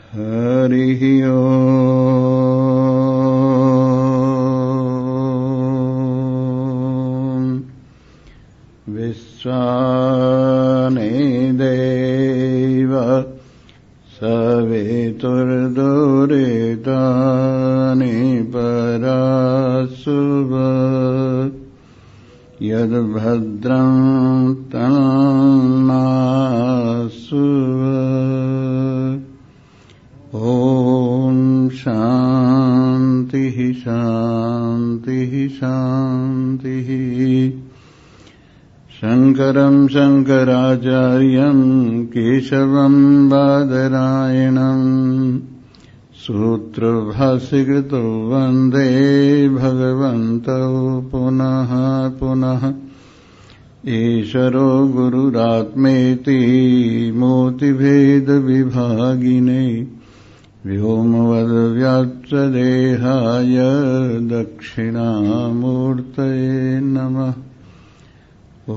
हरिः ओम्। विश्वानि देव सवितुर्दुरितानि परासुव यद्भद्रं तन्नासुव। ॐ शान्तिः शान्तिः शान्तिः। शङ्करं शङ्कराचार्यं केशवं बादरायणं सूत्रभाष्यकृतो वन्दे भगवन्तौ पुनः पुनः। ईश्वरो गुरुरात्मेति मूर्तिभेदविभागिने व्योमवद्व्याप्तदेहाय दक्षिणामूर्तये नमः। ॐ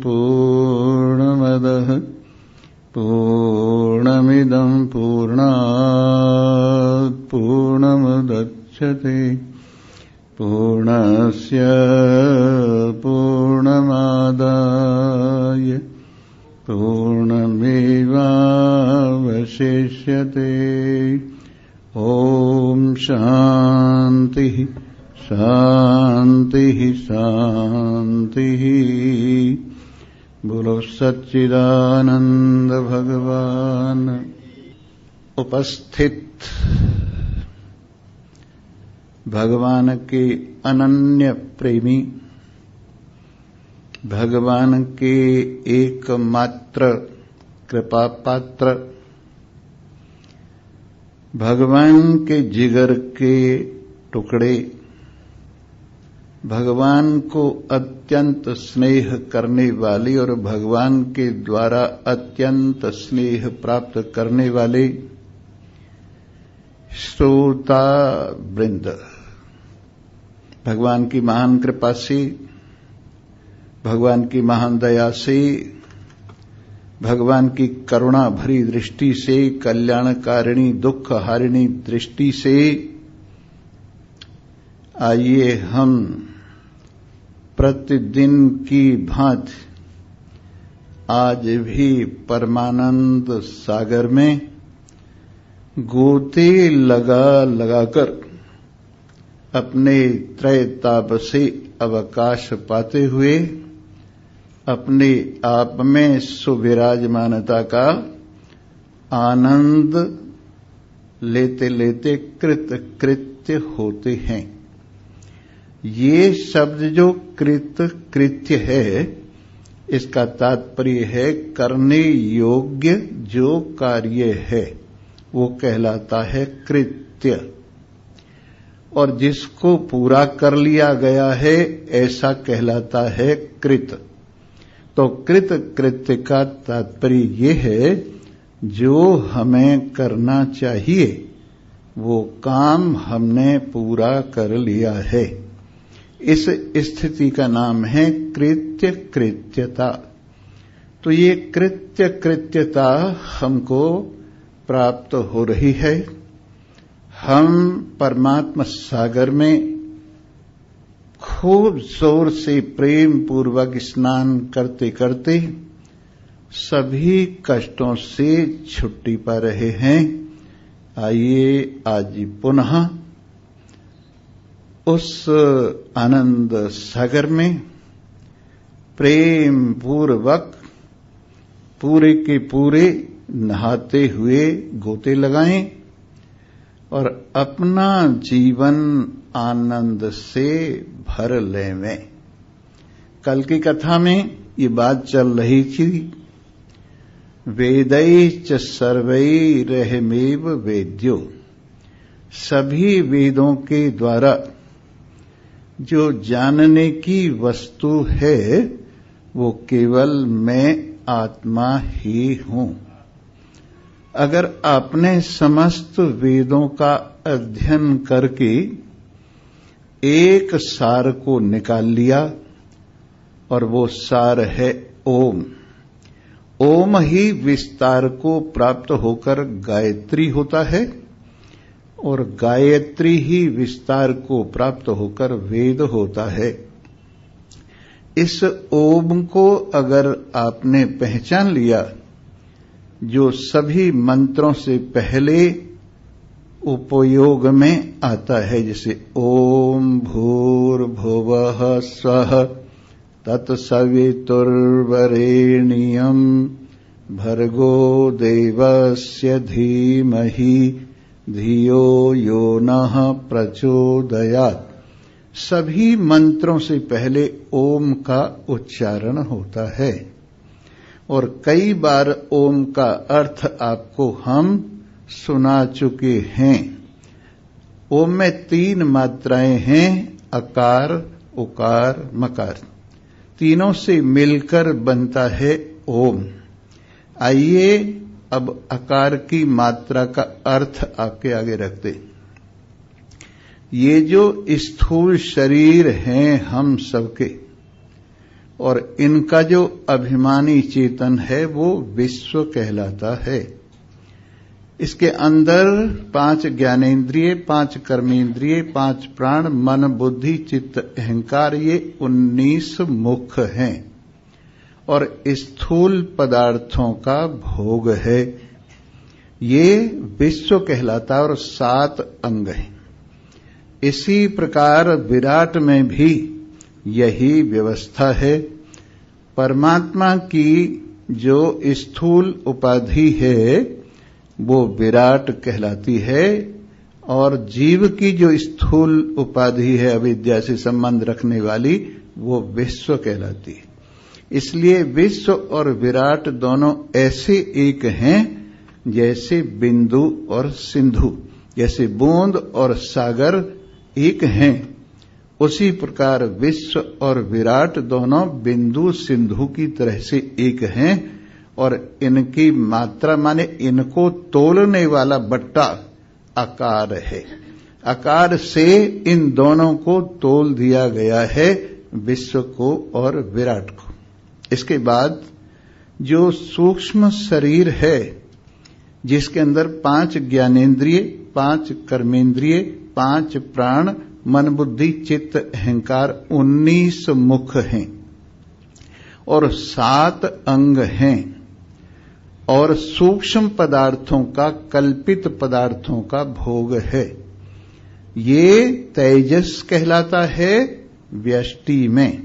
पूर्णमदः पूर्णमिदं पूर्णात् पूर्णमुदच्यते पूर्णस्य पूर्णमादाय पूर्णमेवावशिष्यते। ॐ शान्तिः शान्तिः शान्तिः। बोलो सच्चिदानंद भगवान। उपस्थित भगवान के अनन्य प्रेमी, भगवान के एकमात्र कृपा पात्र, भगवान के जिगर के टुकड़े, भगवान को अत्यंत स्नेह करने वाले और भगवान के द्वारा अत्यंत स्नेह प्राप्त करने वाले श्रोता वृंद, भगवान की महान कृपा से, भगवान की महान दया से, भगवान की करुणा भरी दृष्टि से, कल्याणकारिणी दुख हारिणी दृष्टि से आइए हम प्रतिदिन की भांति आज भी परमानंद सागर में गोते लगाकर अपने त्रैताप से अवकाश पाते हुए अपने आप में सुविराजमानता का आनंद लेते लेते कृत्य होते हैं। ये शब्द जो कृत्य है, इसका तात्पर्य है करने योग्य जो कार्य है वो कहलाता है कृत्य, और जिसको पूरा कर लिया गया है ऐसा कहलाता है कृत। तो कृत्य का तात्पर्य ये है जो हमें करना चाहिए वो काम हमने पूरा कर लिया है। इस स्थिति का नाम है कृत्यता। तो ये कृत्यता हमको प्राप्त हो रही है। हम परमात्मा सागर में खूब जोर से प्रेम पूर्वक स्नान करते करते सभी कष्टों से छुट्टी पा रहे हैं। आइए आज पुनः उस आनंद सागर में प्रेम पूर्वक पूरे के पूरे नहाते हुए गोते लगाएं और अपना जीवन आनंद से भर लें। कल की कथा में ये बात चल रही थी, वेदैश्च सर्वैरहमेव वेद्यो, सभी वेदों के द्वारा जो जानने की वस्तु है वो केवल मैं आत्मा ही हूं। अगर आपने समस्त वेदों का अध्ययन करके एक सार को निकाल लिया और वो सार है ओम। ओम ही विस्तार को प्राप्त होकर गायत्री होता है और गायत्री ही विस्तार को प्राप्त होकर वेद होता है। इस ओम को अगर आपने पहचान लिया, जो सभी मंत्रों से पहले उपयोग में आता है, जैसे ओम भूर्भुवः स्वः तत्सवितुर्वरेण्यम् भर्गो देवस्य धीमहि धियो यो नः प्रचोदयात्। सभी मंत्रों से पहले ओम का उच्चारण होता है और कई बार ओम का अर्थ आपको हम सुना चुके हैं। ओम में 3 मात्राएं हैं, अकार, उकार, मकार। तीनों से मिलकर बनता है ओम। आइए अब अकार की मात्रा का अर्थ आपके आगे रखते। ये जो स्थूल शरीर हैं हम सबके, और इनका जो अभिमानी चेतन है वो विश्व कहलाता है। इसके अंदर 5 ज्ञानेन्द्रिय, 5 कर्मेंद्रिय, 5 प्राण, मन, बुद्धि, चित्त, अहंकार, ये 19 मुख हैं और स्थूल पदार्थों का भोग है। ये विश्व कहलाता है और 7 अंग हैं। इसी प्रकार विराट में भी यही व्यवस्था है। परमात्मा की जो स्थूल उपाधि है वो विराट कहलाती है और जीव की जो स्थूल उपाधि है अविद्या से संबंध रखने वाली, वो विश्व कहलाती है। इसलिए विश्व और विराट दोनों ऐसे एक हैं जैसे बिंदु और सिंधु, जैसे बूंद और सागर एक हैं, उसी प्रकार विश्व और विराट दोनों बिंदु सिंधु की तरह से एक हैं और इनकी मात्रा माने इनको तोलने वाला बट्टा आकार है। आकार से इन दोनों को तोल दिया गया है, विश्व को और विराट को। इसके बाद जो सूक्ष्म शरीर है, जिसके अंदर 5 ज्ञानेन्द्रिय, 5 कर्मेंद्रिय, 5 प्राण, मन, बुद्धि, चित्त, अहंकार, 19 मुख हैं और 7 अंग हैं और सूक्ष्म पदार्थों का, कल्पित पदार्थों का भोग है। ये तेजस कहलाता है व्यष्टि में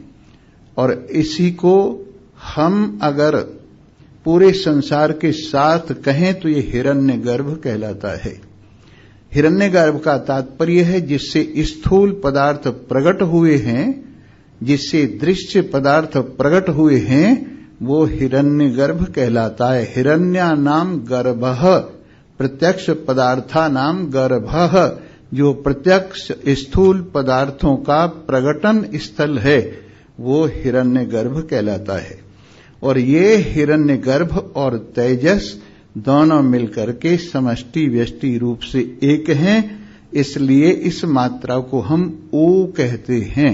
और इसी को हम अगर पूरे संसार के साथ कहें तो ये हिरण्यगर्भ कहलाता है। हिरण्यगर्भ का तात्पर्य है जिससे स्थूल पदार्थ प्रकट हुए हैं, जिससे दृश्य पदार्थ प्रकट हुए हैं, वो हिरण्यगर्भ कहलाता है। हिरण्या नाम गर्भः, प्रत्यक्ष पदार्था नाम गर्भः, जो प्रत्यक्ष स्थूल पदार्थों का प्रकटन स्थल है वो हिरण्यगर्भ कहलाता है। और ये हिरण्यगर्भ और तेजस दोनों मिलकर के समष्टि व्यष्टि रूप से एक हैं, इसलिए इस मात्रा को हम ऊ कहते हैं।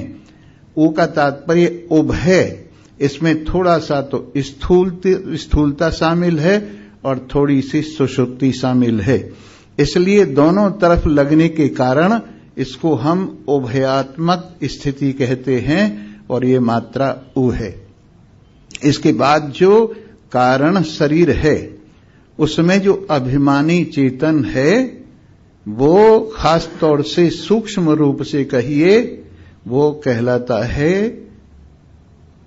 ऊ का तात्पर्य उभय, इसमें थोड़ा सा तो स्थूलता शामिल है और थोड़ी सी सुषुप्ति शामिल है, इसलिए दोनों तरफ लगने के कारण इसको हम उभयात्मक स्थिति कहते हैं और ये मात्रा ऊ है। इसके बाद जो कारण शरीर है उसमें जो अभिमानी चेतन है वो खास तौर से सूक्ष्म रूप से कहिए वो कहलाता है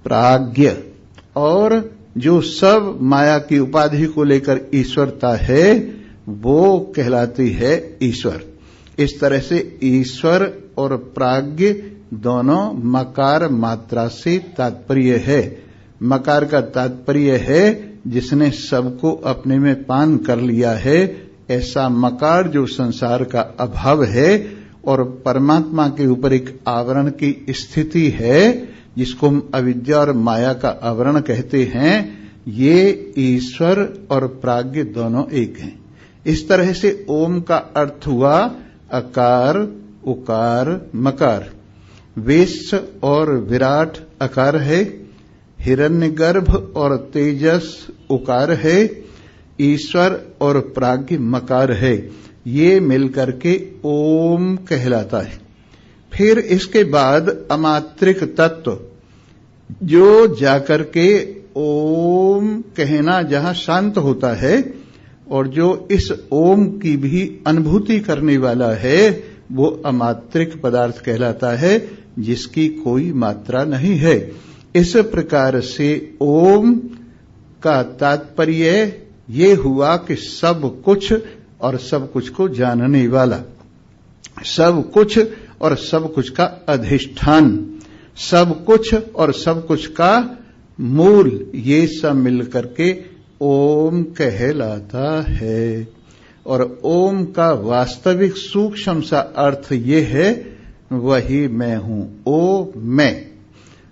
प्राज्ञ, और जो सब माया की उपाधि को लेकर ईश्वरता है वो कहलाती है ईश्वर। इस तरह से ईश्वर और प्राज्ञ दोनों मकार मात्रा से तात्पर्य है। मकार का तात्पर्य है जिसने सबको अपने में पान कर लिया है, ऐसा मकार जो संसार का अभाव है और परमात्मा के ऊपर एक आवरण की स्थिति है जिसको हम अविद्या और माया का आवरण कहते हैं, ये ईश्वर और प्राज्ञ दोनों एक हैं। इस तरह से ओम का अर्थ हुआ अकार, उकार, मकार। वेश और विराट अकार है, हिरण्यगर्भ और तेजस उकार है, ईश्वर और प्राज्ञ मकार है। ये मिलकर के ओम कहलाता है। फिर इसके बाद अमात्रिक तत्व जो जाकर के ओम कहना जहां शांत होता है और जो इस ओम की भी अनुभूति करने वाला है, वो अमात्रिक पदार्थ कहलाता है, जिसकी कोई मात्रा नहीं है। इस प्रकार से ओम का तात्पर्य ये हुआ कि सब कुछ और सब कुछ को जानने वाला, सब कुछ और सब कुछ का अधिष्ठान, सब कुछ और सब कुछ का मूल, ये सब मिलकर के ओम कहलाता है। और ओम का वास्तविक सूक्ष्म सा अर्थ ये है, वही मैं हूं। ओ मैं,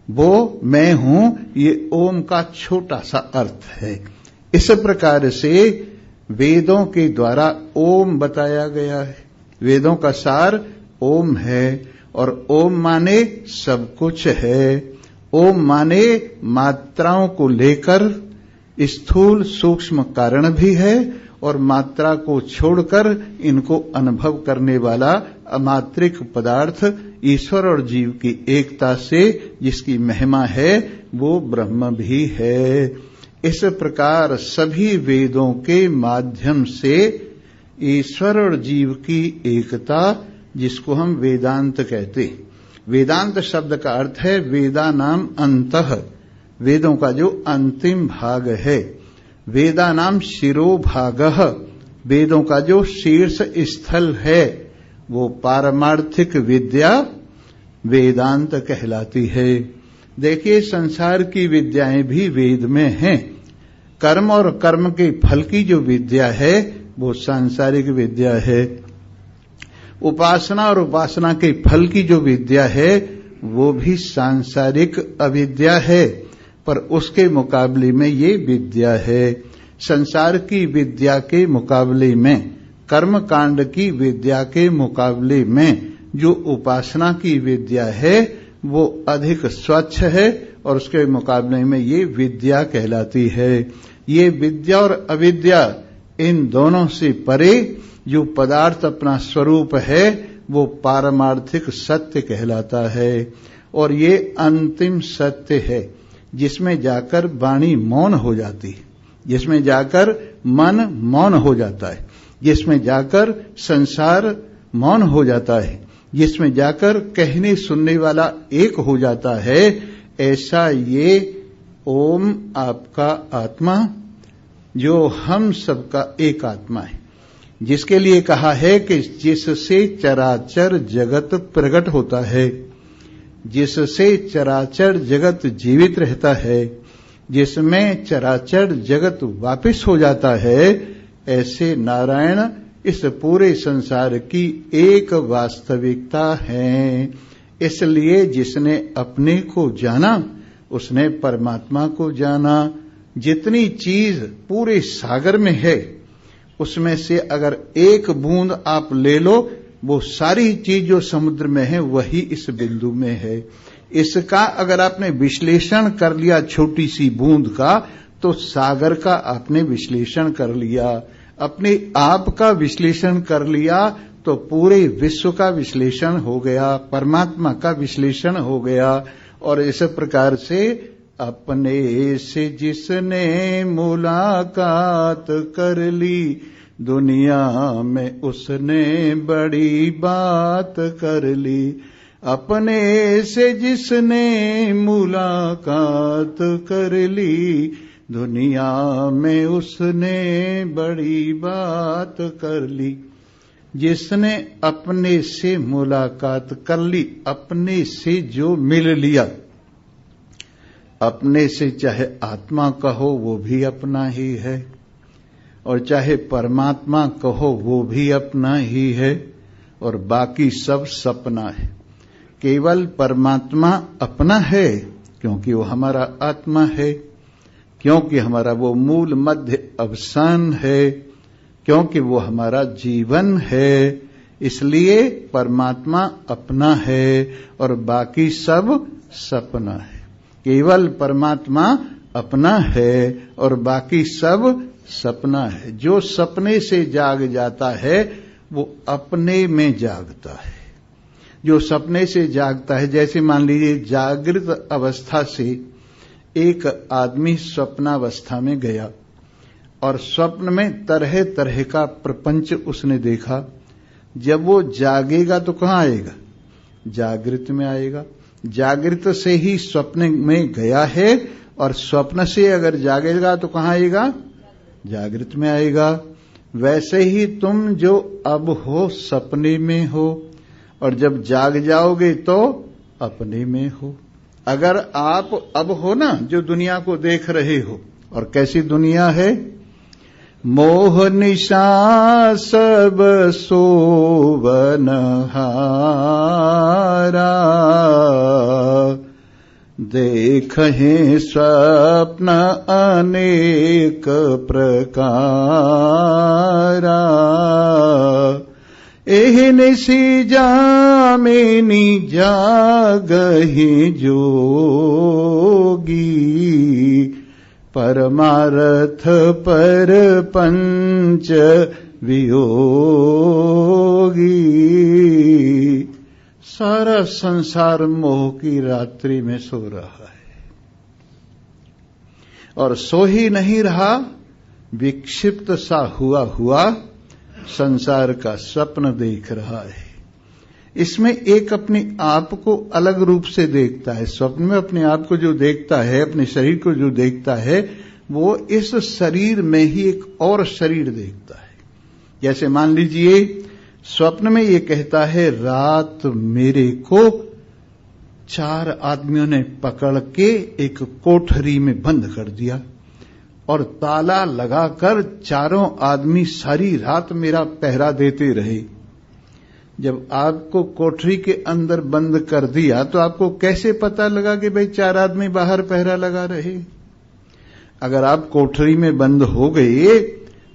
वो मैं हूं, ये ओम का छोटा सा अर्थ है। इस प्रकार से वेदों के द्वारा ओम बताया गया है। वेदों का सार ओम है और ओम माने सब कुछ है। ओम माने मात्राओं को लेकर स्थूल सूक्ष्म कारण भी है और मात्रा को छोड़कर इनको अनुभव करने वाला अमात्रिक पदार्थ, ईश्वर और जीव की एकता से जिसकी महिमा है, वो ब्रह्म भी है। इस प्रकार सभी वेदों के माध्यम से ईश्वर और जीव की एकता, जिसको हम वेदांत कहते हैं। वेदांत शब्द का अर्थ है वेदा नाम अंतः, वेदों का जो अंतिम भाग है। वेदा नाम शिरोभागः, वेदों का जो शीर्ष स्थल है, वो पारमार्थिक विद्या वेदांत कहलाती है। देखिए, संसार की विद्याएं भी वेद में हैं। कर्म और कर्म के फल की जो विद्या है, वो सांसारिक विद्या है। उपासना और उपासना के फल की जो विद्या है, वो भी सांसारिक अविद्या है, पर उसके मुकाबले में ये विद्या है। संसार की विद्या के मुकाबले में, कर्म कांड की विद्या के मुकाबले में जो उपासना की विद्या है, वो अधिक स्वच्छ है और उसके मुकाबले में ये विद्या कहलाती है। ये विद्या और अविद्या, इन दोनों से परे जो पदार्थ अपना स्वरूप है, वो पारमार्थिक सत्य कहलाता है। और ये अंतिम सत्य है, जिसमें जाकर वाणी मौन हो जाती है, जिसमें जाकर मन मौन हो जाता है, जिसमें जाकर संसार मौन हो जाता है, जिसमें जाकर कहने सुनने वाला एक हो जाता है। ऐसा ये ओम आपका आत्मा, जो हम सबका एक आत्मा है, जिसके लिए कहा है कि जिससे चराचर जगत प्रकट होता है, जिससे चराचर जगत जीवित रहता है, जिसमें चराचर जगत वापिस हो जाता है, ऐसे नारायण इस पूरे संसार की एक वास्तविकता है। इसलिए जिसने अपने को जाना, उसने परमात्मा को जाना। जितनी चीज पूरे सागर में है, उसमें से अगर एक बूंद आप ले लो, वो सारी चीज जो समुद्र में है, वही इस बिंदु में है। इसका अगर आपने विश्लेषण कर लिया छोटी सी बूंद का, तो सागर का आपने विश्लेषण कर लिया। अपने आप का विश्लेषण कर लिया तो पूरे विश्व का विश्लेषण हो गया, परमात्मा का विश्लेषण हो गया। और इस प्रकार से अपने से जिसने मुलाकात कर ली, दुनिया में उसने बड़ी बात कर ली। अपने से जिसने मुलाकात कर ली, दुनिया में उसने बड़ी बात कर ली। जिसने अपने से मुलाकात कर ली, अपने से जो मिल लिया, अपने से चाहे आत्मा कहो वो भी अपना ही है, और चाहे परमात्मा कहो वो भी अपना ही है, और बाकी सब सपना है। केवल परमात्मा अपना है, क्योंकि वो हमारा आत्मा है, क्योंकि हमारा वो मूल मध्य अवसान है, क्योंकि वो हमारा जीवन है। इसलिए परमात्मा अपना है और बाकी सब सपना है। केवल परमात्मा अपना है और बाकी सब सपना है। जो सपने से जाग जाता है वो अपने में जागता है। जो सपने से जागता है, जैसे मान लीजिए जागृत अवस्था से एक आदमी स्वप्नावस्था में गया और स्वप्न में तरह तरह का प्रपंच उसने देखा। जब वो जागेगा तो कहाँ आएगा? जागृत में आएगा। जागृत से ही स्वप्न में गया है और स्वप्न से अगर जागेगा तो कहाँ आएगा? जागृत में आएगा। वैसे ही तुम जो अब हो सपने में हो और जब जाग जाओगे तो अपने में हो। अगर आप अब हो ना, जो दुनिया को देख रहे हो, और कैसी दुनिया है? मोह निशा सब सोवन हारा, देखहि स्वप्न अनेक प्रकारा, एहि निशि जामिनी जागहि जोगी, परमार्थ पर पंच वियोगी। सारा संसार मोह की रात्रि में सो रहा है और सो ही नहीं रहा, विक्षिप्त सा हुआ संसार का स्वप्न देख रहा है। इसमें एक अपने आप को अलग रूप से देखता है। स्वप्न में अपने आप को जो देखता है, अपने शरीर को जो देखता है, वो इस शरीर में ही एक और शरीर देखता है। जैसे मान लीजिए स्वप्न में ये कहता है, रात मेरे को 4 आदमियों ने पकड़ के एक कोठरी में बंद कर दिया और ताला लगाकर चारों आदमी सारी रात मेरा पहरा देते रहे। जब आपको कोठरी के अंदर बंद कर दिया तो आपको कैसे पता लगा कि भाई 4 आदमी बाहर पहरा लगा रहे? अगर आप कोठरी में बंद हो गए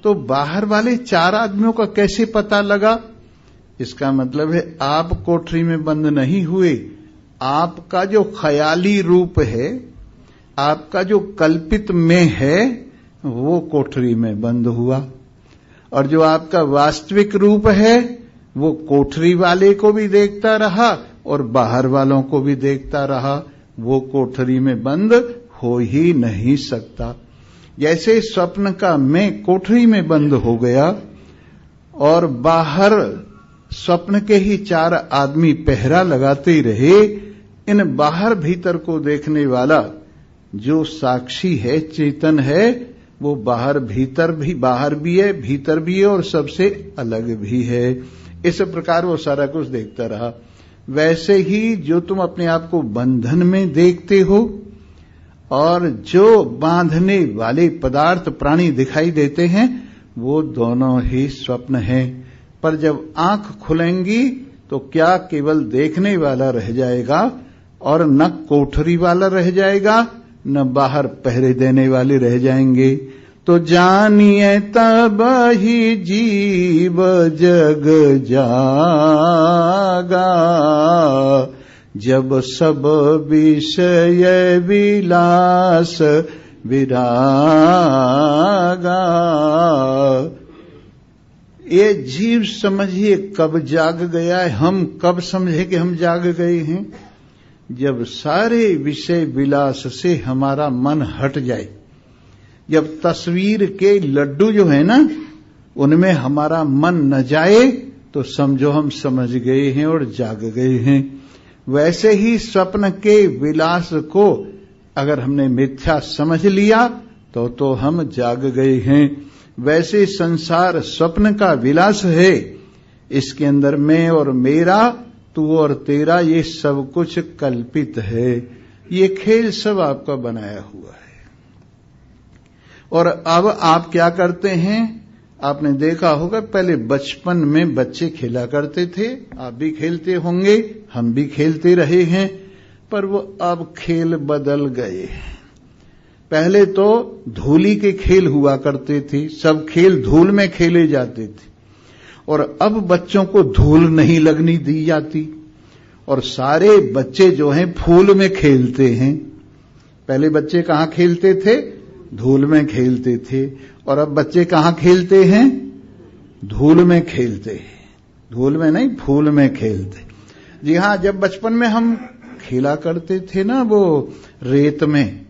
तो बाहर वाले 4 आदमियों का कैसे पता लगा? इसका मतलब है आप कोठरी में बंद नहीं हुए, आपका जो ख्याली रूप है, आपका जो कल्पित में है, वो कोठरी में बंद हुआ। और जो आपका वास्तविक रूप है वो कोठरी वाले को भी देखता रहा और बाहर वालों को भी देखता रहा। वो कोठरी में बंद हो ही नहीं सकता। जैसे स्वप्न का मैं कोठरी में बंद हो गया और बाहर स्वप्न के ही 4 आदमी पहरा लगाते रहे, इन बाहर भीतर को देखने वाला जो साक्षी है, चेतन है, वो बाहर भीतर भी, बाहर भी है, भीतर भी है और सबसे अलग भी है। इस प्रकार वो सारा कुछ देखता रहा। वैसे ही जो तुम अपने आप को बंधन में देखते हो और जो बांधने वाले पदार्थ प्राणी दिखाई देते हैं, वो दोनों ही स्वप्न हैं। पर जब आंख खुलेंगी तो क्या केवल देखने वाला रह जाएगा और न कोठरी वाला रह जाएगा, न बाहर पहरे देने वाले रह जाएंगे। तो जानिए तब ही जीव जग जागा, जब सब विषय विलास विरागा। ये जीव समझिए कब जाग गया है, हम कब समझे कि हम जाग गए हैं? जब सारे विषय विलास से हमारा मन हट जाए, जब तस्वीर के लड्डू जो है ना, उनमें हमारा मन न जाए, तो समझो हम समझ गए हैं और जाग गए हैं। वैसे ही स्वप्न के विलास को अगर हमने मिथ्या समझ लिया तो हम जाग गए हैं। वैसे संसार स्वप्न का विलास है, इसके अंदर मैं और मेरा, तू और तेरा, ये सब कुछ कल्पित है। ये खेल सब आपका बनाया हुआ है। और अब आप क्या करते हैं? आपने देखा होगा पहले बचपन में बच्चे खेला करते थे, आप भी खेलते होंगे, हम भी खेलते रहे हैं, पर वो अब खेल बदल गए। पहले तो धूली के खेल हुआ करते थे, सब खेल धूल में खेले जाते थे, और अब बच्चों को धूल नहीं लगनी दी जाती और सारे बच्चे जो हैं फूल में खेलते हैं। पहले बच्चे कहाँ खेलते थे? धूल में खेलते थे। और अब बच्चे कहाँ खेलते हैं? धूल में खेलते हैं। धूल में नहीं, फूल में खेलते। जी हाँ, जब बचपन में हम खेला करते थे ना वो रेत में,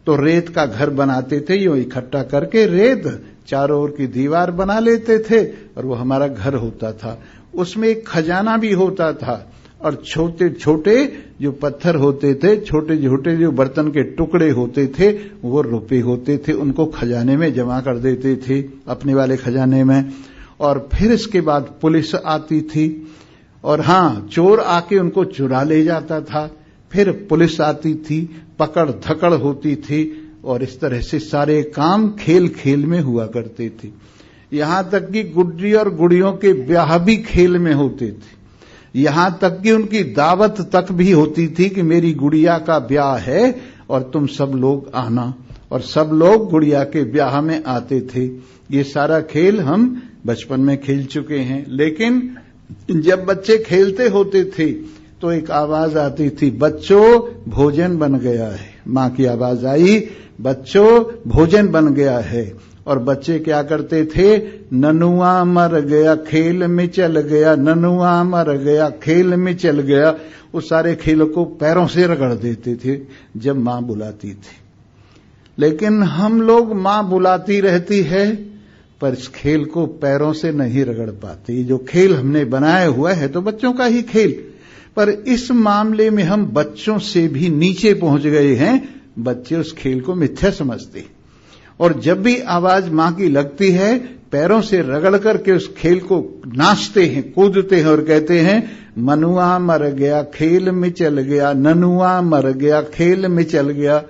तो रेत का घर बनाते थे, यूं इकट्ठा करके रेत चारों ओर की दीवार बना लेते थे और वो हमारा घर होता था। उसमें एक खजाना भी होता था और छोटे छोटे जो पत्थर होते थे, छोटे छोटे जो बर्तन के टुकड़े होते थे, वो रुपए होते थे, उनको खजाने में जमा कर देते थे, अपने वाले खजाने में। और फिर इसके बाद पुलिस आती थी और हाँ, चोर आके उनको चुरा ले जाता था। फिर पुलिस आती थी, पकड़ धकड़ होती थी और इस तरह से सारे काम खेल खेल में हुआ करते थे। यहां तक कि गुड्डी और गुड़ियों के ब्याह भी खेल में होते थे। यहां तक कि उनकी दावत तक भी होती थी कि मेरी गुड़िया का ब्याह है और तुम सब लोग आना, और सब लोग गुड़िया के ब्याह में आते थे। ये सारा खेल हम बचपन में खेल चुके हैं। लेकिन जब बच्चे खेलते होते थे तो एक आवाज आती थी, बच्चों भोजन बन गया है। मां की आवाज आई, बच्चों भोजन बन गया है। और बच्चे क्या करते थे? ननुआ मर गया खेल में चल गया, ननुआ मर गया खेल में चल गया। उस सारे खेल को पैरों से रगड़ देते थे जब मां बुलाती थी। लेकिन हम लोग मां बुलाती रहती है पर इस खेल को पैरों से नहीं रगड़ पाते। ये जो खेल हमने बनाया हुआ है तो बच्चों का ही खेल, पर इस मामले में हम बच्चों से भी नीचे पहुंच गए हैं। बच्चे उस खेल को मिथ्या समझते और जब भी आवाज मां की लगती है पैरों से रगड़ करके उस खेल को नाचते हैं, कूदते हैं और कहते हैं, मनुआ मर गया खेल में चल गया, ननुआ मर गया खेल में चल गया।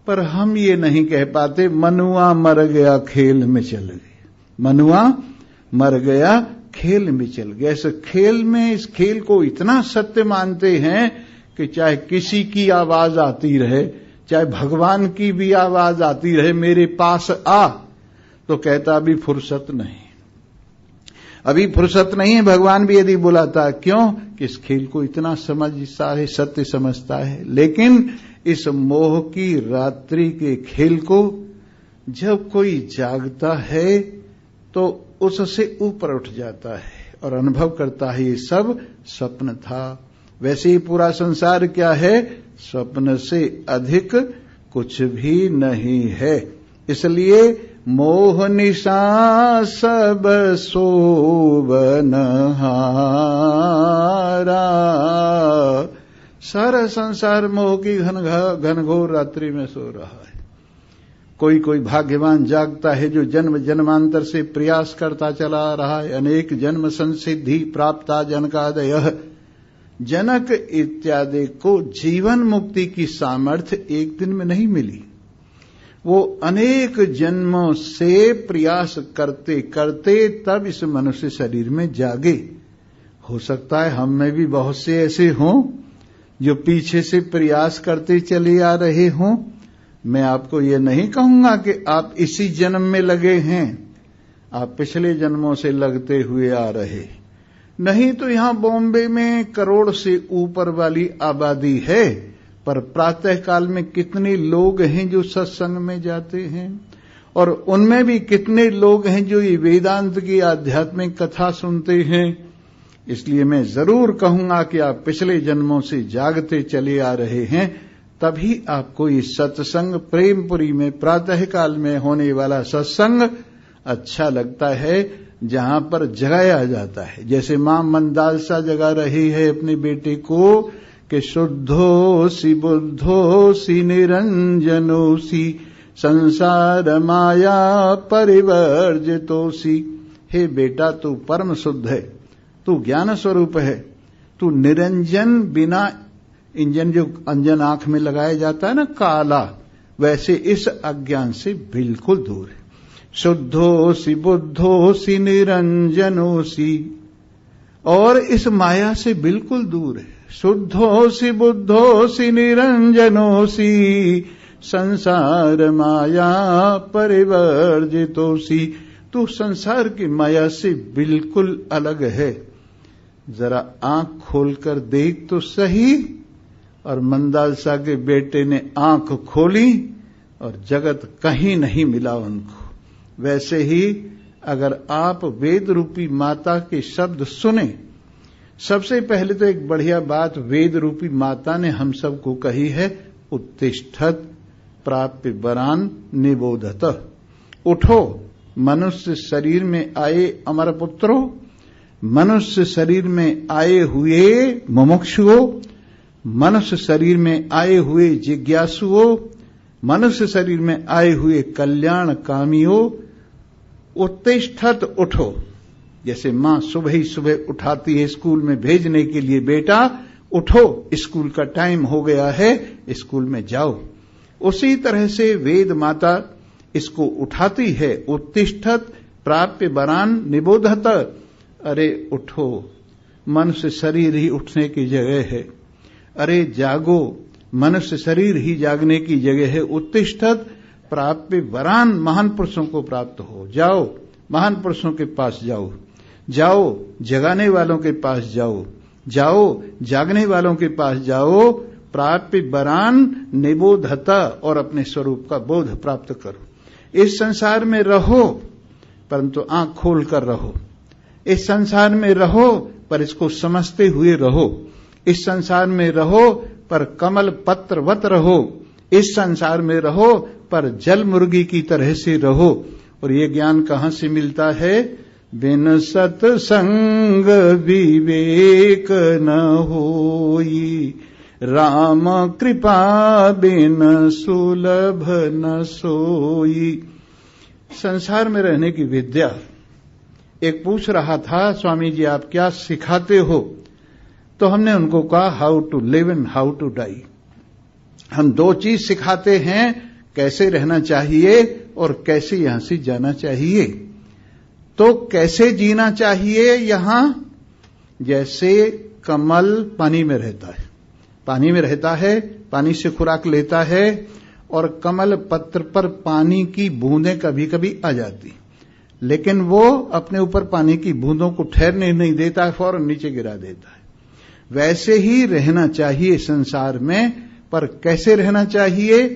पर हम ये नहीं कह पाते मनुआ मर गया खेल में चल गया, मनुआ मर गया खेल में चल गया। इस खेल में, इस खेल को इतना सत्य मानते हैं कि चाहे किसी की आवाज आती रहे, चाहे भगवान की भी आवाज आती रहे, मेरे पास आ, तो कहता अभी फुर्सत नहीं, अभी फुर्सत नहीं है। भगवान भी यदि बुलाता, क्यों कि इस खेल को इतना समझ, सारे सत्य समझता है। लेकिन इस मोह की रात्रि के खेल को जब कोई जागता है तो उससे ऊपर उठ जाता है और अनुभव करता है ये सब स्वप्न था। वैसे ही पूरा संसार क्या है? स्वप्न से अधिक कुछ भी नहीं है। इसलिए मोह निशा सब सोवन हारा, सारा संसार मोह की घनघोर रात्रि में सो रहा है। कोई कोई भाग्यवान जागता है जो जन्म जन्मांतर से प्रयास करता चला आ रहा है। अनेक जन्म संसिद्धि प्राप्ता जनकादयः, जनक इत्यादि को जीवन मुक्ति की सामर्थ्य एक दिन में नहीं मिली। वो अनेक जन्मों से प्रयास करते करते तब इस मनुष्य शरीर में जागे। हो सकता है हम में भी बहुत से ऐसे हों जो पीछे से प्रयास करते चले आ रहे हों। मैं आपको ये नहीं कहूंगा कि आप इसी जन्म में लगे हैं, आप पिछले जन्मों से लगते हुए आ रहे। नहीं तो यहां बॉम्बे में करोड़ से ऊपर वाली आबादी है, पर प्रातः काल में कितने लोग हैं जो सत्संग में जाते हैं, और उनमें भी कितने लोग हैं जो ये वेदांत की आध्यात्मिक कथा सुनते हैं। इसलिए मैं जरूर कहूंगा कि आप पिछले जन्मों से जागते चले आ रहे हैं, तभी आपको ये सत्संग प्रेमपुरी में प्रातः काल में होने वाला सत्संग अच्छा लगता है, जहां पर जगाया जाता है। जैसे मां मंदालसा जगा रही है अपने बेटे को कि शुद्धोसी बुद्धोसी निरंजनोसी संसार माया परिवर्जितोसी। हे बेटा, तू परम शुद्ध है, तू ज्ञान स्वरूप है, तू निरंजन, बिना इंजन जो अंजन आंख में लगाया जाता है ना काला, वैसे इस अज्ञान से बिल्कुल दूर है। शुद्धोसी बुद्धोसी निरंजनोसी, और इस माया से बिल्कुल दूर है। शुद्धोसी बुद्धोसी निरंजनोसी संसार माया परिवर्जितोसी। तू संसार की माया से बिल्कुल अलग है। जरा आंख खोलकर देख तो सही, और मंदालसा के बेटे ने आंख खोली और जगत कहीं नहीं मिला उनको। वैसे ही अगर आप वेद रूपी माता के शब्द सुने, सबसे पहले तो एक बढ़िया बात वेद रूपी माता ने हम सबको कही है, उत्तिष्ठत प्राप्य वरान निबोधत। उठो मनुष्य शरीर में आए अमर पुत्रो, मनुष्य शरीर में आए हुए मुमुक्षुओं, मनुष्य शरीर में आए हुए जिज्ञासुओं, मनुष्य शरीर में आए हुए कल्याण कामियों, उत्तिष्ठत उठो। जैसे मां सुबह ही सुबह उठाती है स्कूल में भेजने के लिए, बेटा उठो स्कूल का टाइम हो गया है, स्कूल में जाओ। उसी तरह से वेद माता इसको उठाती है, उत्तिष्ठत प्राप्य वरान निबोधत। अरे उठो, मनुष्य शरीर ही उठने की जगह है। अरे जागो, मनुष्य शरीर ही जागने की जगह है। उत्तिष्ठत प्राप्य वरान, महान पुरुषों को प्राप्त हो जाओ, महान पुरुषों के पास जाओ, जाओ जगाने वालों के पास जाओ, जाओ जागने वालों के पास जाओ। प्राप्य वरान निबोधता, और अपने स्वरूप का बोध प्राप्त करो। इस संसार में रहो परंतु आंख खोल कर रहो। इस संसार में रहो पर इसको समझते हुए रहो। इस संसार में रहो पर कमल पत्रवत रहो। इस संसार में रहो पर जल मुर्गी की तरह से रहो। और ये ज्ञान कहां से मिलता है? बिन सत्संग विवेक न होई, राम कृपा बिन सुलभ न सोई। संसार में रहने की विद्या। एक पूछ रहा था, स्वामी जी आप क्या सिखाते हो? तो हमने उनको कहा how to live and how to die. हम दो चीज सिखाते हैं, कैसे रहना चाहिए और कैसे यहां से जाना चाहिए। तो कैसे जीना चाहिए यहां? जैसे कमल पानी में रहता है, पानी में रहता है, पानी से खुराक लेता है, और कमल पत्र पर पानी की बूंदें कभी कभी आ जाती, लेकिन वो अपने ऊपर पानी की बूंदों को ठहरने नहीं देता, फौरन नीचे गिरा देता है। वैसे ही रहना चाहिए संसार में, पर कैसे रहना चाहिए?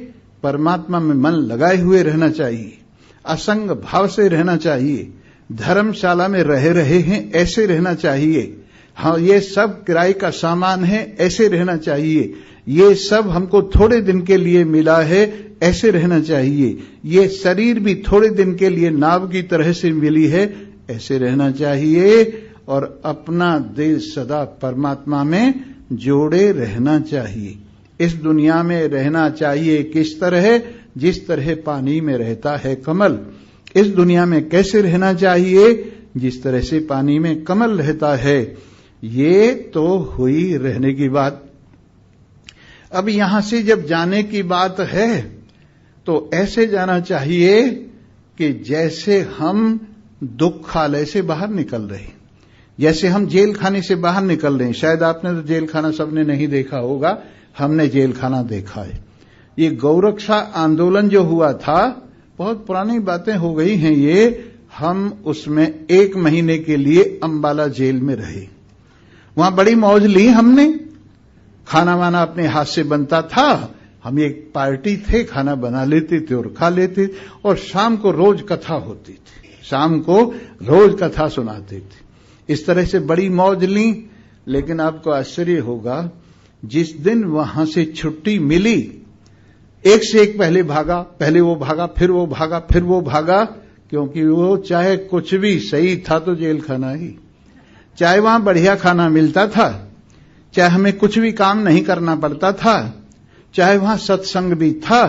परमात्मा में मन लगाए हुए रहना चाहिए, असंग भाव से रहना चाहिए। धर्मशाला में रह रहे हैं ऐसे रहना चाहिए। हाँ, ये सब किराए का सामान है ऐसे रहना चाहिए। ये सब हमको थोड़े दिन के लिए मिला है ऐसे रहना चाहिए। ये शरीर भी थोड़े दिन के लिए नाव की तरह से मिली है ऐसे रहना चाहिए। और अपना दिल सदा परमात्मा में जोड़े रहना चाहिए। इस दुनिया में रहना चाहिए किस तरह? जिस तरह पानी में रहता है कमल। इस दुनिया में कैसे रहना चाहिए? जिस तरह से पानी में कमल रहता है। ये तो हुई रहने की बात। अब यहां से जब जाने की बात है तो ऐसे जाना चाहिए कि जैसे हम दुखालय से बाहर निकल रहे, जैसे हम जेल खाने से बाहर निकल रहे हैं। शायद आपने तो जेल खाना सबने नहीं देखा होगा, हमने जेल खाना देखा है। ये गौरक्षा आंदोलन जो हुआ था, बहुत पुरानी बातें हो गई हैं ये। हम उसमें 1 महीने के लिए अंबाला जेल में रहे। वहां बड़ी मौज ली हमने। खाना वाना अपने हाथ से बनता था। हम एक पार्टी थे, खाना बना लेते थे और खा लेते। और शाम को रोज कथा होती थी, शाम को रोज कथा सुनाते थे। इस तरह से बड़ी मौज ली। लेकिन आपको आश्चर्य होगा, जिस दिन वहां से छुट्टी मिली, एक से एक पहले भागा, पहले वो भागा, फिर वो भागा, फिर वो भागा। क्योंकि वो चाहे कुछ भी सही था तो जेल खाना ही, चाहे वहां बढ़िया खाना मिलता था, चाहे हमें कुछ भी काम नहीं करना पड़ता था, चाहे वहां सत्संग भी था,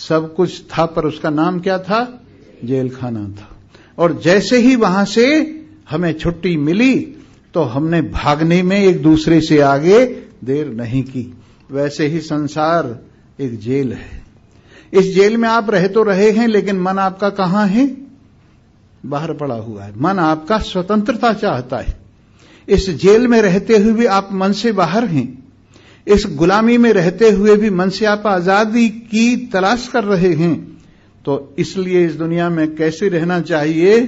सब कुछ था, पर उसका नाम क्या था? जेल खाना था। और जैसे ही वहां से हमें छुट्टी मिली तो हमने भागने में एक दूसरे से आगे देर नहीं की। वैसे ही संसार एक जेल है। इस जेल में आप रह तो रहे हैं, लेकिन मन आपका कहां है? बाहर पड़ा हुआ है। मन आपका स्वतंत्रता चाहता है। इस जेल में रहते हुए भी आप मन से बाहर हैं। इस गुलामी में रहते हुए भी मन से आप आजादी की तलाश कर रहे हैं। तो इसलिए इस दुनिया में कैसे रहना चाहिए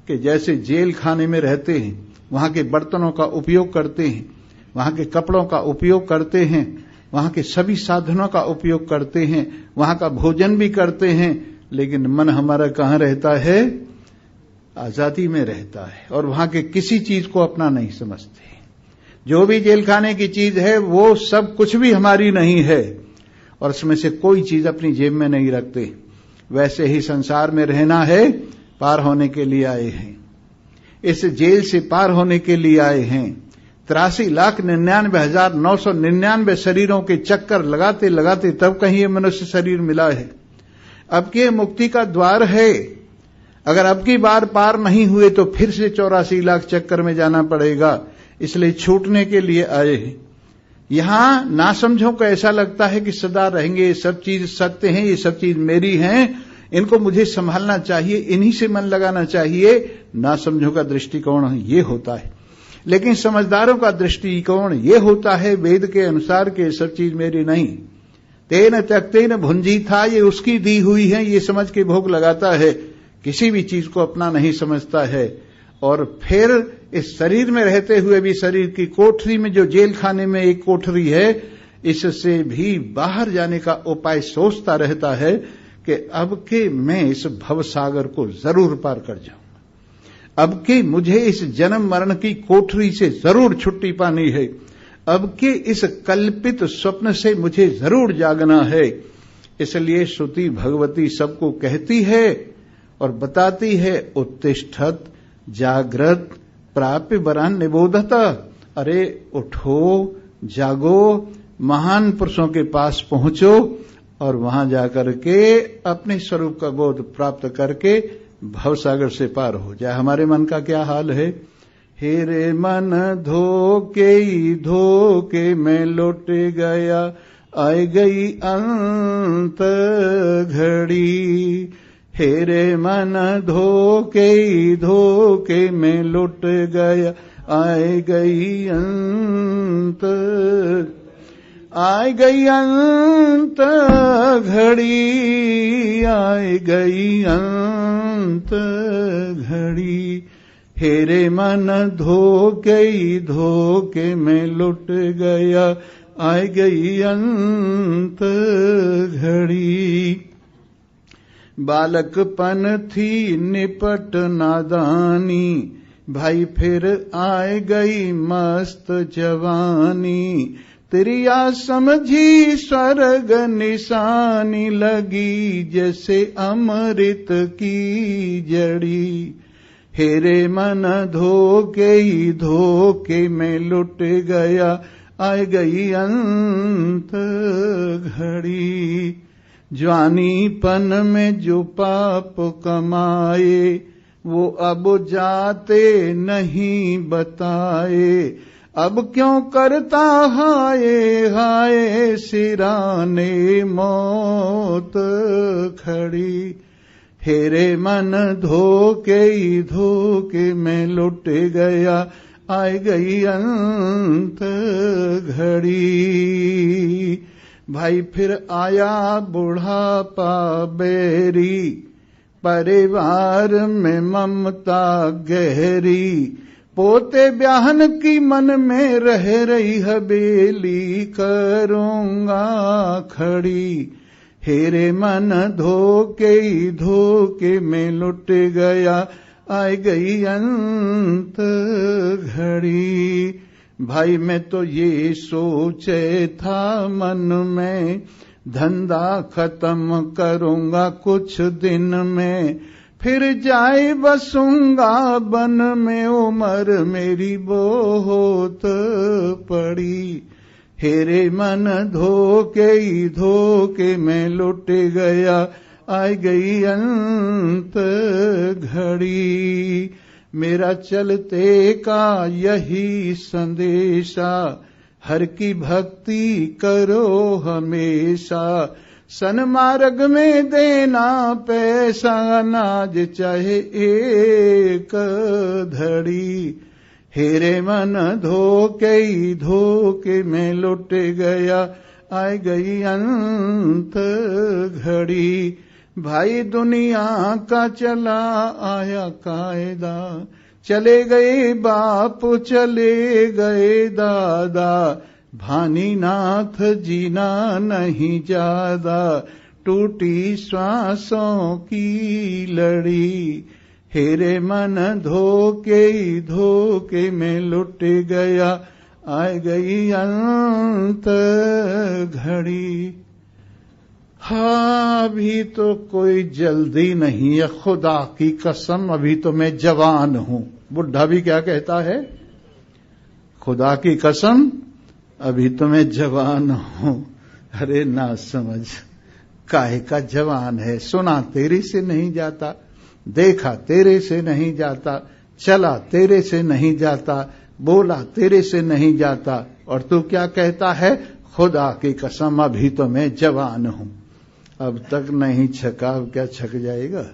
कि जैसे जेल खाने में रहते हैं, वहां के बर्तनों का उपयोग करते हैं, वहां के कपड़ों का उपयोग करते हैं, वहां के सभी साधनों का उपयोग करते हैं, वहां का भोजन भी करते हैं, लेकिन मन हमारा कहां रहता है? आजादी में रहता है और वहां के किसी चीज को अपना नहीं समझते। जो भी जेल खाने की चीज है वो सब कुछ भी हमारी नहीं है और उसमें से कोई चीज अपनी जेब में नहीं रखते। वैसे ही संसार में रहना है, पार होने के लिए आए हैं, इस जेल से पार होने के लिए आए हैं। 83,99,999 शरीरों के चक्कर लगाते लगाते तब कहीं ये मनुष्य शरीर मिला है। अब के मुक्ति का द्वार है। अगर अब की बार पार नहीं हुए तो फिर से 84 लाख चक्कर में जाना पड़ेगा, इसलिए छूटने के लिए आए हैं। यहां नासमझों को ऐसा लगता है कि सदा रहेंगे, ये सब चीज सत्य हैं, ये सब चीज मेरी हैं, इनको मुझे संभालना चाहिए, इन्हीं से मन लगाना चाहिए। नासमझों का दृष्टिकोण ये होता है, लेकिन समझदारों का दृष्टिकोण ये होता है वेद के अनुसार के सब चीज मेरी नहीं। तेन त्यक्तेन भुंजी था, ये उसकी दी हुई है, ये समझ के भोग लगाता है, किसी भी चीज को अपना नहीं समझता है। और फिर इस शरीर में रहते हुए भी शरीर की कोठरी में, जो जेल खाने में एक कोठरी है, इससे भी बाहर जाने का उपाय सोचता रहता है कि अब के मैं इस भवसागर को जरूर पार कर जाऊंगा, अब के मुझे इस जन्म मरण की कोठरी से जरूर छुट्टी पानी है, अब के इस कल्पित स्वप्न से मुझे जरूर जागना है। इसलिए श्रुति भगवती सबको कहती है और बताती है, उत्तिष्ठत जागृत प्राप्य वरान निबोधत। अरे उठो, जागो, महान पुरुषों के पास पहुंचो और वहां जाकर के अपने स्वरूप का बोध प्राप्त करके भवसागर से पार हो जाए। हमारे मन का क्या हाल है? हे रे मन धोके मैं लौट गया, आई गई अंत घड़ी। हे रे मन धोके मैं लौट गया, आई गई अंत घड़ी, आई गई अंत घड़ी। हे रे मन धोके मैं लुट गया, आई गई अंत घड़ी। बालकपन थी निपट नादानी, भाई फिर आए गई मस्त जवानी। त्रिया समझी स्वर्ग निशानी, लगी जैसे अमृत की जड़ी। हे रे मन धोके मैं लुट गया, आ गई अंत घड़ी। जवानीपन में जो पाप कमाए, वो अब जाते नहीं बताए। अब क्यों करता हाय हाय, सिराने मौत खड़ी। हे रे मन धोके मैं लुट गया, आ गई अंत घड़ी। भाई फिर आया बुढ़ापा बैरी, परिवार में ममता गहरी। पोते ब्याहन की मन में रह रही हवेली, करूंगा खड़ी। हे रे मन धोके मैं लुट गया, आ गई अंत घड़ी। भाई मैं तो ये सोचे था मन में, धंधा खत्म करूंगा कुछ दिन में। फिर जाए बसूंगा बन में, उम्र मेरी बहुत पड़ी। हे रे मन धोके मैं लुट गया, आ गई अंत घड़ी। मेरा चलते का यही संदेशा, हर की भक्ति करो हमेशा। सन्मार्ग में देना पैसा, अनाज चाहे एक धड़ी। हे रे मन धोके मैं लुट गया, आ गई अंत घड़ी। भाई दुनिया का चला आया कायदा, चले गए बाप चले गए दादा। भानीनाथ जीना नहीं ज्यादा, टूटी श्वासों की लड़ी, हेरे मन धोके में लुट गया, आ गई अंत घड़ी। हाँ, अभी तो कोई जल्दी नहीं है, खुदा की कसम अभी तो मैं जवान हूं। बुढ़ा भी क्या कहता है? खुदा की कसम अभी तो मैं जवान हूं। अरे ना समझ, काहे का जवान है? सुना तेरे से नहीं जाता, देखा तेरे से नहीं जाता, चला तेरे से नहीं जाता, बोला तेरे से नहीं जाता, और तू क्या कहता है? खुदा की कसम अभी तो मैं जवान हूं। अब तक नहीं छका, अब क्या छक जाएगा?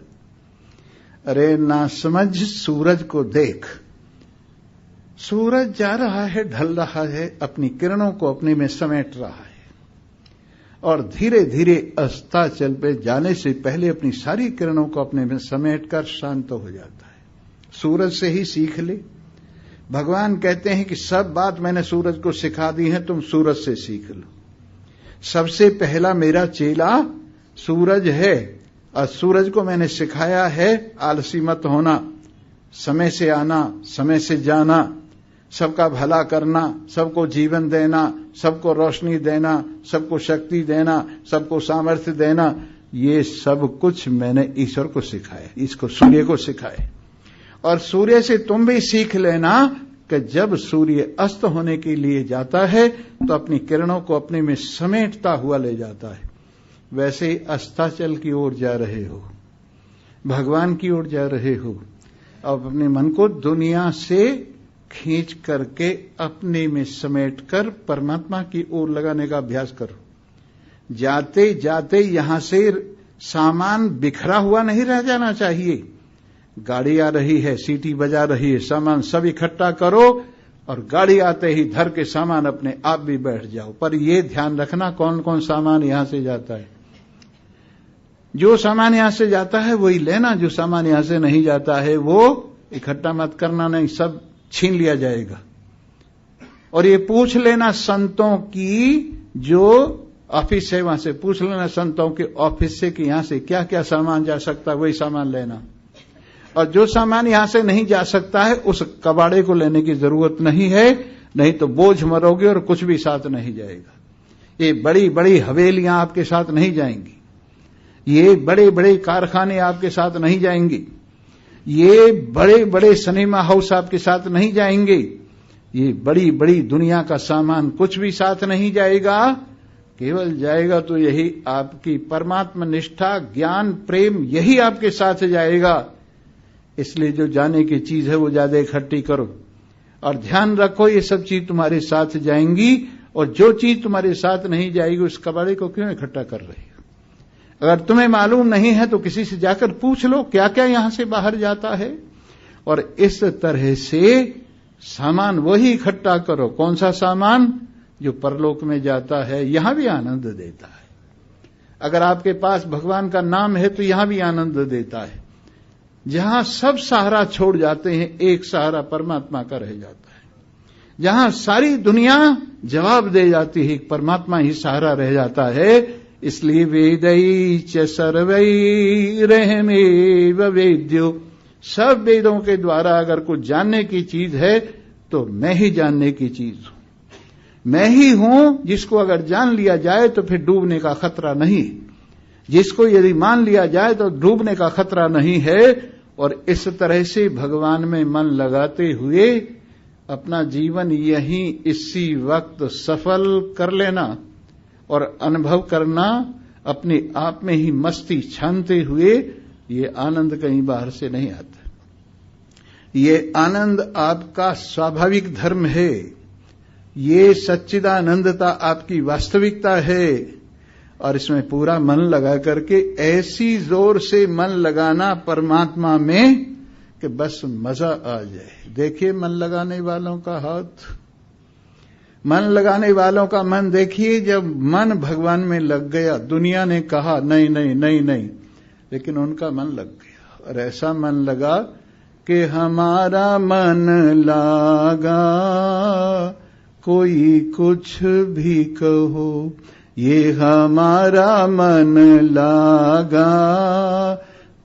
अरे ना समझ, सूरज को देख। सूरज जा रहा है, ढल रहा है, अपनी किरणों को अपने में समेट रहा है, और धीरे धीरे अस्ताचल पे जाने से पहले अपनी सारी किरणों को अपने में समेट कर शांत हो जाता है। सूरज से ही सीख ले। भगवान कहते हैं कि सब बात मैंने सूरज को सिखा दी है, तुम सूरज से सीख लो। सबसे पहला मेरा चेला सूरज है, और सूरज को मैंने सिखाया है आलसी मत होना, समय से आना, समय से जाना, सबका भला करना, सबको जीवन देना, सबको रोशनी देना, सबको शक्ति देना, सबको सामर्थ्य देना। ये सब कुछ मैंने ईश्वर को सिखाया, इसको सूर्य को सिखाया। और सूर्य से तुम भी सीख लेना कि जब सूर्य अस्त होने के लिए जाता है तो अपनी किरणों को अपने में समेटता हुआ ले जाता है। वैसे ही अस्ताचल की ओर जा रहे हो, भगवान की ओर जा रहे हो, अब अपने मन को दुनिया से खींच करके अपने में समेटकर परमात्मा की ओर लगाने का अभ्यास करो। जाते जाते यहां से सामान बिखरा हुआ नहीं रह जाना चाहिए। गाड़ी आ रही है, सीटी बजा रही है, सामान सब इकट्ठा करो और गाड़ी आते ही धर के सामान अपने आप भी बैठ जाओ। पर यह ध्यान रखना कौन कौन सामान यहां से जाता है। जो सामान यहां से जाता है वही लेना, जो सामान यहां से नहीं जाता है वो इकट्ठा मत करना, नहीं सब छीन लिया जाएगा। और ये पूछ लेना संतों की, जो ऑफिस है वहां से पूछ लेना संतों के ऑफिस से कि यहां से क्या क्या सामान जा सकता है, वही सामान लेना। और जो सामान यहां से नहीं जा सकता है उस कबाड़े को लेने की जरूरत नहीं है, नहीं तो बोझ मरोगे और कुछ भी साथ नहीं जाएगा। ये बड़ी बड़ी हवेलियां आपके साथ नहीं जाएंगी, ये बड़े बड़े कारखाने आपके साथ नहीं जाएंगे, ये बड़े बड़े सिनेमा हाउस आपके साथ नहीं जाएंगे, ये बड़ी बड़ी दुनिया का सामान कुछ भी साथ नहीं जाएगा। केवल जाएगा तो यही आपकी परमात्मा निष्ठा, ज्ञान, प्रेम, यही आपके साथ जाएगा। इसलिए जो जाने की चीज है वो ज्यादा इकट्ठी करो और ध्यान रखो ये सब चीज तुम्हारे साथ जाएंगी, और जो चीज तुम्हारे साथ नहीं जाएगी उस कबाड़े को क्यों इकट्ठा कर रही हो। अगर तुम्हें मालूम नहीं है तो किसी से जाकर पूछ लो क्या क्या यहां से बाहर जाता है, और इस तरह से सामान वही इकट्ठा करो। कौन सा सामान? जो परलोक में जाता है, यहां भी आनंद देता है। अगर आपके पास भगवान का नाम है तो यहां भी आनंद देता है। जहां सब सहारा छोड़ जाते हैं, एक सहारा परमात्मा का रह जाता है। जहां सारी दुनिया जवाब दे जाती है, परमात्मा ही सहारा रह जाता है। इसलिए वेदै च सर्वैरहमेव वेद्यो, सब वेदों के द्वारा अगर कुछ जानने की चीज है तो मैं ही जानने की चीज हूं। मैं ही हूं जिसको अगर जान लिया जाए तो फिर डूबने का खतरा नहीं, जिसको यदि मान लिया जाए तो डूबने का खतरा नहीं है। और इस तरह से भगवान में मन लगाते हुए अपना जीवन यहीं इसी वक्त सफल कर लेना और अनुभव करना, अपने आप में ही मस्ती छानते हुए। ये आनंद कहीं बाहर से नहीं आता, ये आनंद आपका स्वाभाविक धर्म है, ये सच्चिदानंदता आपकी वास्तविकता है। और इसमें पूरा मन लगा करके ऐसी जोर से मन लगाना परमात्मा में कि बस मजा आ जाए। देखिए मन लगाने वालों का हाथ, मन लगाने वालों का मन देखिए। जब मन भगवान में लग गया, दुनिया ने कहा नहीं नहीं नहीं नहीं, लेकिन उनका मन लग गया। और ऐसा मन लगा कि हमारा मन लागा कोई कुछ भी कहो, ये हमारा मन लागा।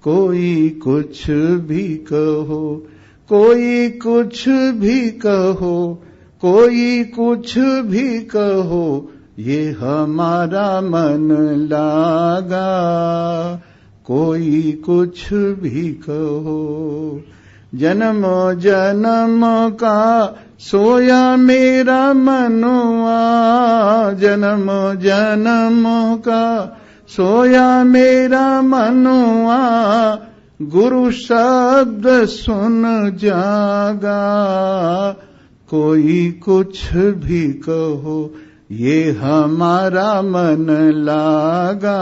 कोई कुछ भी कहो, कोई कुछ भी कहो, कोई कुछ भी कहो, ये हमारा मन लागा। कोई कुछ भी कहो। जन्म जन्म का सोया मेरा मनुआ, जन्म जन्म का सोया मेरा मनुआ, गुरु शब्द सुन जागा। कोई कुछ भी कहो, ये हमारा मन लागा।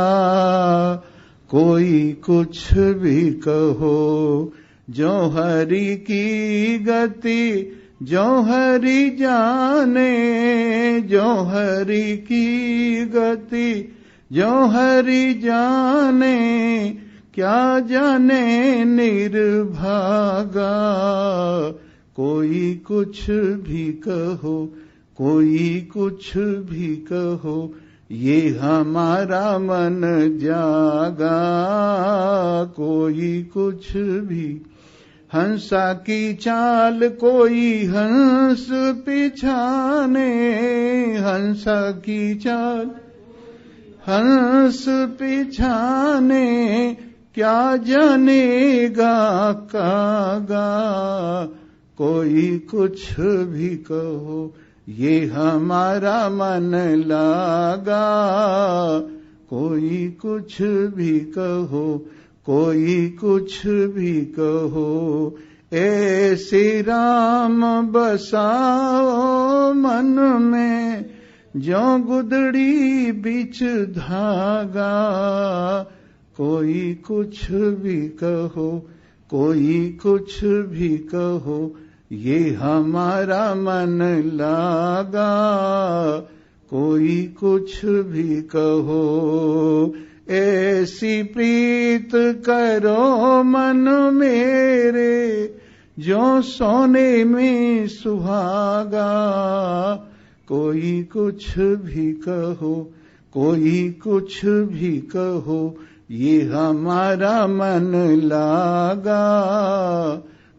कोई कुछ भी कहो। जो हरि की गति जो हरि जाने, जो हरि की गति जो हरि जाने, क्या जाने निर्भागा। कोई कुछ भी कहो, कोई कुछ भी कहो, ये हमारा मन जागा। कोई कुछ भी। हंसा की चाल कोई हंस पिछाने, हंसा की चाल हंस पिछाने, क्या जानेगा कागा। कोई कुछ भी कहो, ये हमारा मन लागा। कोई कुछ भी कहो, कोई कुछ भी कहो। ऐसे राम बसाओ मन में, जो गुदड़ी बिच धागा। कोई कुछ भी कहो, कोई कुछ भी कहो, ये हमारा मन लागा। कोई कुछ भी कहो। ऐसी प्रीत करो मन मेरे, जो सोने में सुहागा। कोई कुछ भी कहो, कोई कुछ भी कहो, ये हमारा मन लागा।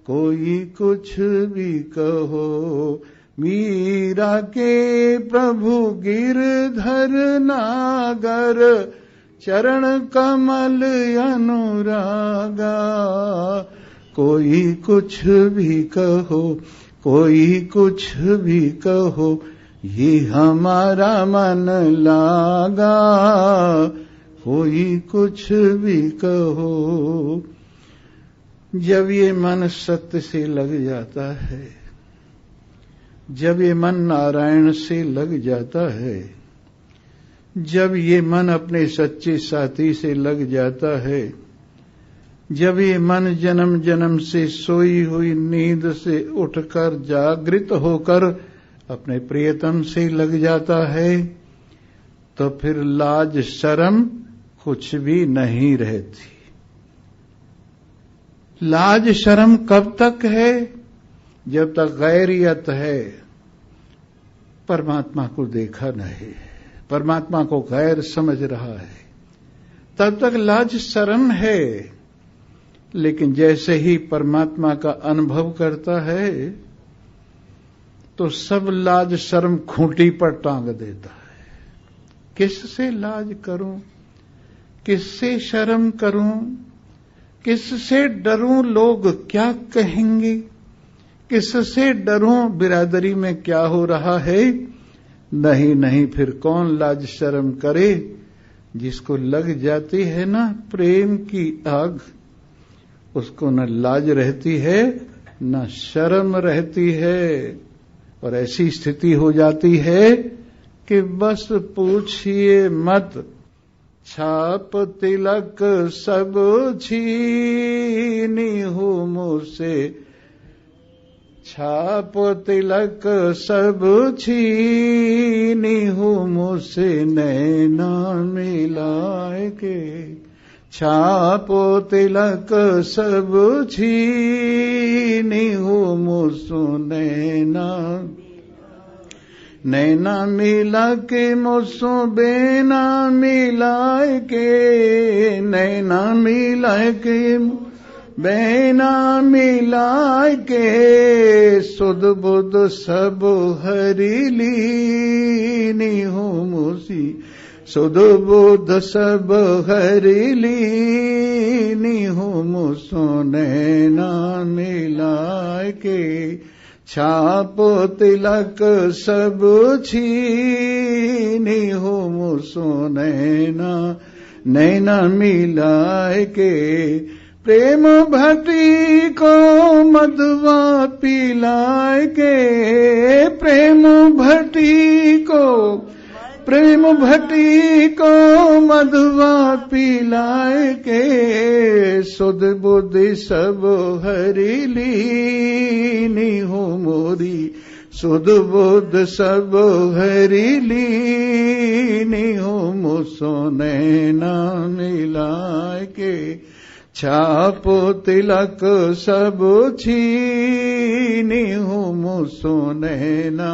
कोई कुछ भी कहो। मीरा के प्रभु गिरधर नागर, चरण कमल अनुरागा। कोई कुछ भी कहो, कोई कुछ भी कहो, ये हमारा मन लागा। कोई कुछ भी कहो। जब ये मन सत्य से लग जाता है, जब ये मन नारायण से लग जाता है, जब ये मन अपने सच्चे साथी से लग जाता है, जब ये मन जन्म जन्म से सोई हुई नींद से उठकर जागृत होकर अपने प्रियतम से लग जाता है, तो फिर लाज शर्म कुछ भी नहीं रहती। लाज शर्म कब तक है? जब तक गैरियत है, परमात्मा को देखा नहीं, परमात्मा को गैर समझ रहा है, तब तक लाज शर्म है। लेकिन जैसे ही परमात्मा का अनुभव करता है, तो सब लाज शर्म खूंटी पर टांग देता है। किससे लाज करूं, किससे शर्म करूं, किससे डरूं, लोग क्या कहेंगे, किससे डरूं, बिरादरी में क्या हो रहा है। नहीं नहीं, फिर कौन लाज शर्म करे। जिसको लग जाती है ना प्रेम की आग, उसको न लाज रहती है न शर्म रहती है। और ऐसी स्थिति हो जाती है कि बस पूछिए मत। छाप तिलक सब छीनी हूँ मुझसे, छाप तिलक सब छीनी हूँ मुझसे, नैना मिलाए के। छाप तिलक सब छीनी हूँ मुझसे, नैना। नैना मिला के मोसो बेना मिलाए के, नैना मिला के बेना मिलाए के, सुध बुध सब हरि लीनी हो मोसी, सुध बुध सब हरि लीनी हो मोसो नैना मिलाए के, छाप तिलक सब छीनी हो मोसो नैना, नैना मिलाए के, प्रेम भट्टी को मधुआ पिलाए के, प्रेम भट्टी को, प्रेम भट्टी को मधुआ पिलाए के, सुध बुद्धि सब हरि लीनी हो मोरी, सुध बुद्ध सब हरि लीनी हो मोसो नैना मिलाए के, छाप तिलक सब छीनी हो मोसो नैना,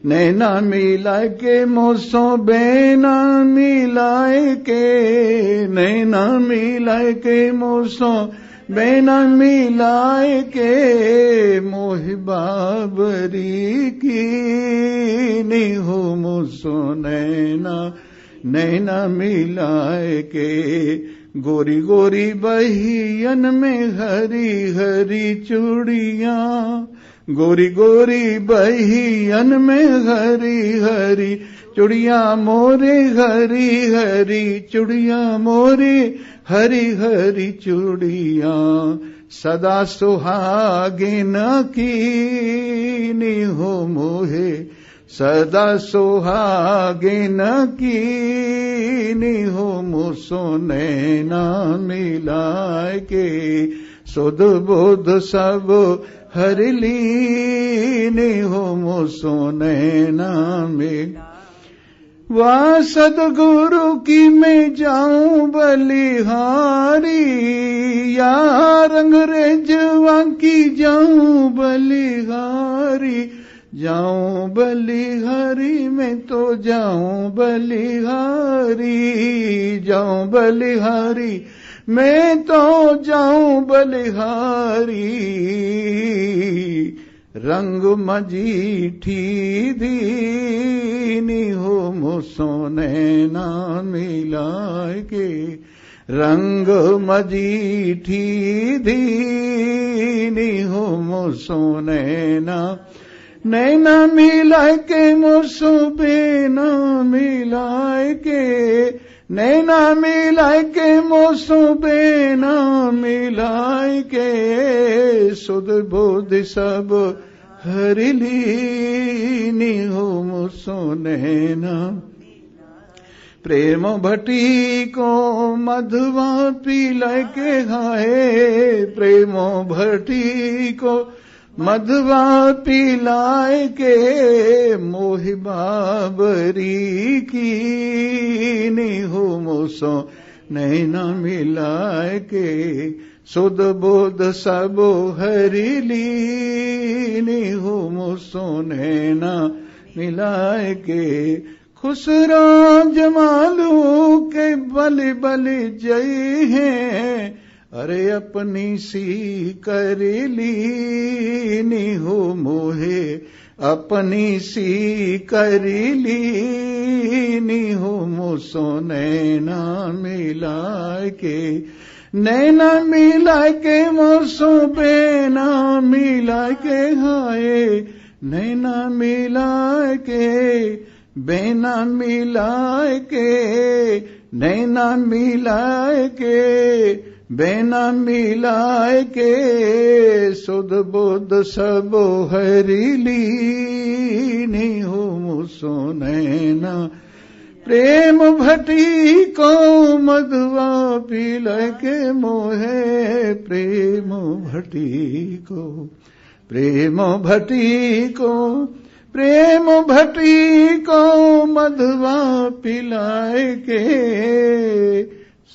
नैना मिलाए के मोसो बेना मिलाए के, नैना मिलाए के मोसो बेना मिलाए के, मोहि बाबरी की नी हो मोसो नैना, नैना मिलाए के, गोरी गोरी बहियन में हरी हरी चूड़ियां, गोरी गोरी बहियन में हरी हरी चूड़ियां मोरे, हरी हरी चूड़ियां मोरे, हरी हरी चूड़ियां, सदा सुहागिन कीनी हो मोहे, सदा सुहागिन कीनी हो मोसो नैना मिलाए के, सुध बुध सब हरि लीनी हो मोसो नैना में, वाह सदगुरु की मैं जाऊं बलिहारी, यार अंग्रेजवा की जाऊं बलिहारी, जाऊं बलिहारी मैं तो जाऊं बलिहारी, जाऊं बलिहारी मैं तो जाऊं बलिहारी, रंग मजीठी दीनी हो मोसो नैना मिलाए के, रंग मजीठी दीनी हो मोसो नैना, नैना मिलाए के मोसो बेना मिलाए के, नैना मिलाए के मोसो बेना मिलाए के, सुध बुद्धि सब हरि लीनी हो मोसो नैना, प्रेम भट्टी को मधुआ पिलाए के, हाय प्रेम भट्टी को मधुआ पिलाए के, मोहि बाबरी की हो मोसो नैना मिलाए के, सुध बुध सब हरि लीनी हो मोसो नैना मिलाए के, खुसरा जमालू के बलि बलि जय हैं, अरे अपनी सी कर लीनी हो मोहे, अपनी सी कर लीनी हो मोसो नैना मिलाए के, नैना मिलाए के मोसो बेना मिलाए के, हाय नैना मिलाए के बेना मिलाए के, नैना मिलाए के बेना मिलाए के, सुध बुध सब हरि लीनी हो मोसो नैना, प्रेम भट्टी को मधुआ पिलाए के मोहे, प्रेम भट्टी को, प्रेम भट्टी को, प्रेम भट्टी को मधुआ पिलाए के,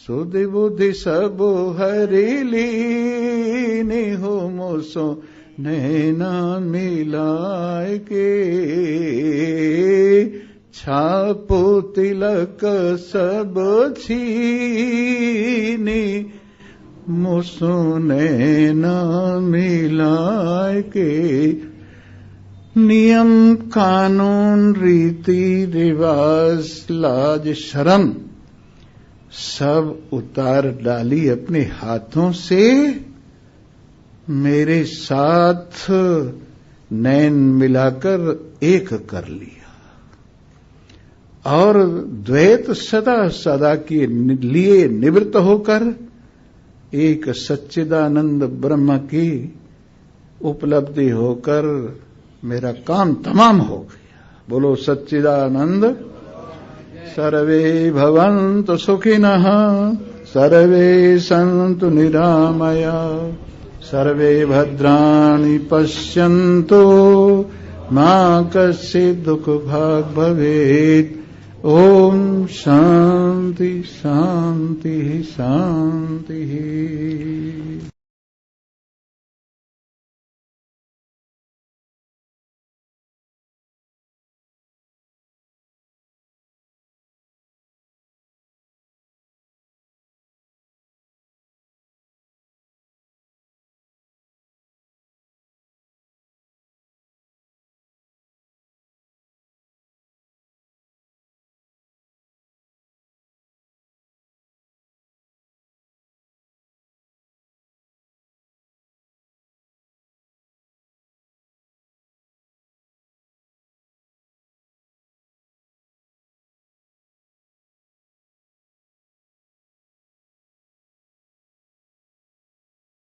सुध बुद्धि सब हरि लीनी हो मोसो नैना मिलाए के छापो तिलक सब छीनी मुसु नैना मिलाए के नियम कानून रीति रिवाज लाज शर्म सब उतार डाली अपने हाथों से मेरे साथ नैन मिलाकर एक कर लिया और द्वैत सदा सदा के लिए निवृत्त होकर एक सच्चिदानंद ब्रह्म की उपलब्धि होकर मेरा काम तमाम हो गया। बोलो सच्चिदानंद। सर्वे भवन्तु सुखिनः सर्वे सन्तु निरामया सर्वे भद्राणि पश्यन्तु मा कश्चित् दुःखभाग् भवेत्। ओम शांति शांति शांति।